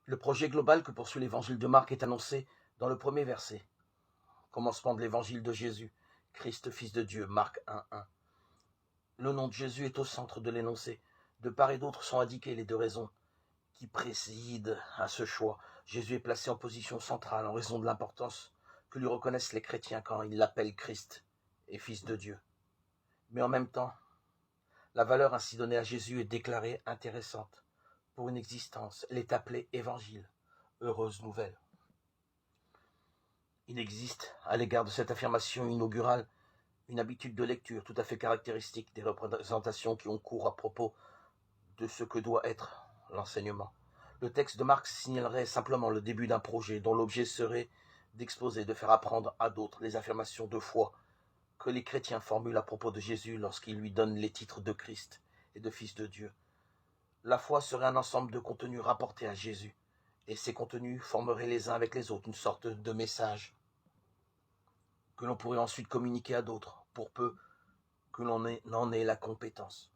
Le projet global que poursuit l'évangile de Marc est annoncé dans le premier verset. Commencement de l'évangile de Jésus, Christ, Fils de Dieu, Marc 1:1. Le nom de Jésus est au centre de l'énoncé. De part et d'autre sont indiquées les deux raisons qui président à ce choix. Jésus est placé en position centrale en raison de l'importance que lui reconnaissent les chrétiens quand ils l'appellent Christ et Fils de Dieu. Mais en même temps, la valeur ainsi donnée à Jésus est déclarée intéressante pour une existence. Elle est appelée évangile, heureuse nouvelle. Il existe, à l'égard de cette affirmation inaugurale, une habitude de lecture tout à fait caractéristique des représentations qui ont cours à propos de ce que doit être l'enseignement. Le texte de Marc signalerait simplement le début d'un projet dont l'objet serait d'exposer, de faire apprendre à d'autres les affirmations de foi que les chrétiens formulent à propos de Jésus lorsqu'ils lui donnent les titres de Christ et de Fils de Dieu. La foi serait un ensemble de contenus rapportés à Jésus, et ces contenus formeraient les uns avec les autres une sorte de message que l'on pourrait ensuite communiquer à d'autres, pour peu que l'on en ait la compétence.